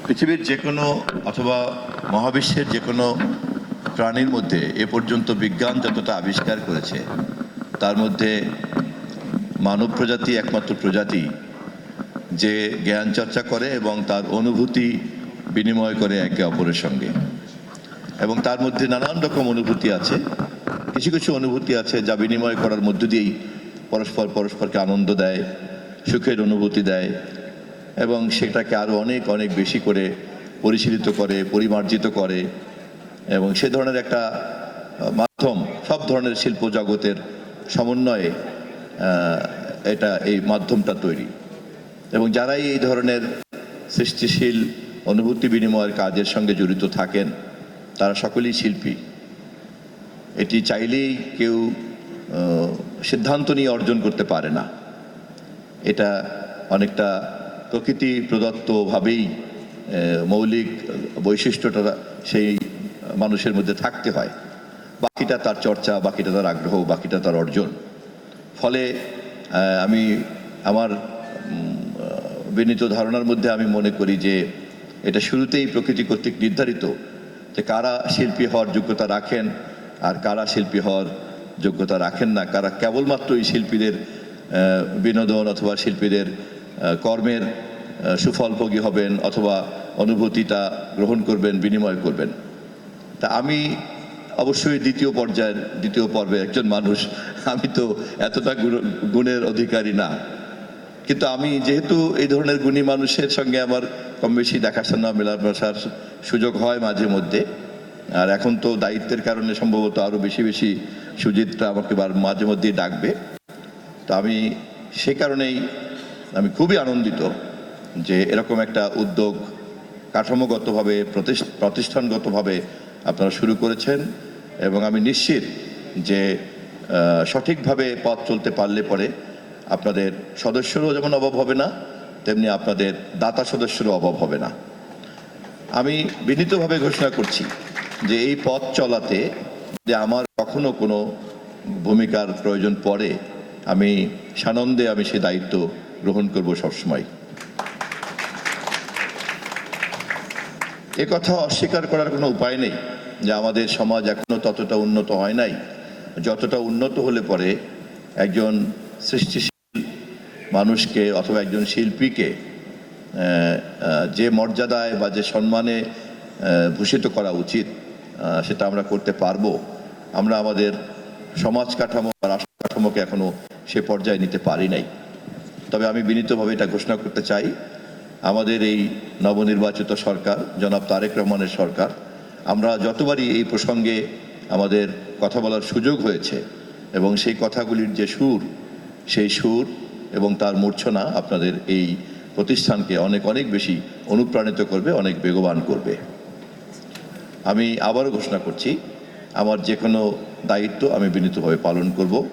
পৃথিবীর যে কোনো অথবা মহাবিশ্বের যে কোনো প্রাণীর মধ্যে এ পর্যন্ত বিজ্ঞান যতটা আবিষ্কার করেছে তার মধ্যে মানব প্রজাতি একমাত্র প্রজাতি যে জ্ঞান চর্চা করে এবং তার অনুভূতি বিনিময় করে একে অপরের সঙ্গে। এবং তার মধ্যে নানান রকম অনুভূতি আছে। কিছু কিছু অনুভূতি আছে যা বিনিময় করার মধ্য দিয়েই পরস্পরকে আনন্দ দেয়, সুখের অনুভূতি দেয় এবং সেটাকে আরও অনেক অনেক বেশি করে পরিশীলিত করে, পরিমার্জিত করে এবং সে ধরনের একটা মাধ্যম সব ধরনের শিল্প জগতের সমন্বয়ে এই মাধ্যমটা তৈরি। এবং যারাই এই ধরনের সৃষ্টিশীল অনুভূতি বিনিময়ের কাজের সঙ্গে জড়িত থাকেন তারা সকলেই শিল্পী। এটি চাইলেই কেউ সিদ্ধান্ত নিয়ে অর্জন করতে পারে না। এটা অনেকটা প্রকৃতি প্রদত্তভাবেই মৌলিক বৈশিষ্ট্যটা সেই মানুষের মধ্যে থাকতে হয়। বাকিটা তার চর্চা, বাকিটা তার আগ্রহ, বাকিটা তার অর্জন। ফলে আমি আমার বিনীত ধারণার মধ্যে আমি মনে করি যে এটা শুরুতেই প্রকৃতি কর্তৃক নির্ধারিত যে কারা শিল্পী হওয়ার যোগ্যতা রাখেন আর কারা শিল্পী হওয়ার যোগ্যতা রাখেন না, কারা কেবলমাত্র এই শিল্পীদের বিনোদন অথবা শিল্পীদের কর্মের সুফলভোগী হবেন অথবা অনুভূতিটা গ্রহণ করবেন, বিনিময় করবেন। তা আমি অবশ্যই দ্বিতীয় পর্বে একজন মানুষ, আমি তো এতটা গুণের অধিকারী না। কিন্তু আমি যেহেতু এই ধরনের গুণী মানুষের সঙ্গে আমার কম বেশি দেখাশোনা মেলামেশার সুযোগ হয় মাঝে মধ্যে, আর এখন তো দায়িত্বের কারণে সম্ভবত আরও বেশি বেশি সুজিতটা আমাকে মাঝে মধ্যেই ডাকবে। তো আমি সে কারণেই আমি খুবই আনন্দিত যে এরকম একটা উদ্যোগ কাঠামোগতভাবে প্রতিষ্ঠানগতভাবে আপনারা শুরু করেছেন এবং আমি নিশ্চিত যে সঠিকভাবে পথ চলতে পারলে পরে আপনাদের সদস্যরও যেমন অভাব হবে না, তেমনি আপনাদের দাতা সদস্যরও অভাব হবে না। আমি বিনীতভাবে ঘোষণা করছি যে এই পথ চলাতে যে আমার কখনো কোনো ভূমিকার প্রয়োজন পড়ে আমি সানন্দে সেই দায়িত্ব গ্রহণ করব সবসময়। এ কথা অস্বীকার করার কোনো উপায় নেই যে আমাদের সমাজ এখনো ততটা উন্নত হয় নাই যতটা উন্নত হলে পরে একজন সৃষ্টিশীল মানুষকে অথবা একজন শিল্পীকে যে মর্যাদায় বা যে সম্মানে ভূষিত করা উচিত সেটা আমরা করতে পারবো। আমরা আমাদের সমাজ কাঠামো বা রাষ্ট্র কাঠামোকে এখনো সে পর্যায়ে নিতে পারি নাই। তবে আমি বিনীতভাবে এটা ঘোষণা করতে চাই, আমাদের এই নবনির্বাচিত সরকার, জনাব তারেক রহমানের সরকার, আমরা যতবারই এই প্রসঙ্গে আমাদের কথা বলার সুযোগ হয়েছে এবং সেই কথাগুলির যে সুর, সেই সুর এবং তার মূর্ছনা আপনাদের এই প্রতিষ্ঠানকে অনেক অনেক বেশি অনুপ্রাণিত করবে, অনেক বেগবান করবে। আমি আবারও ঘোষণা করছি, আমার যে কোনো দায়িত্ব আমি বিনীতভাবে পালন করব।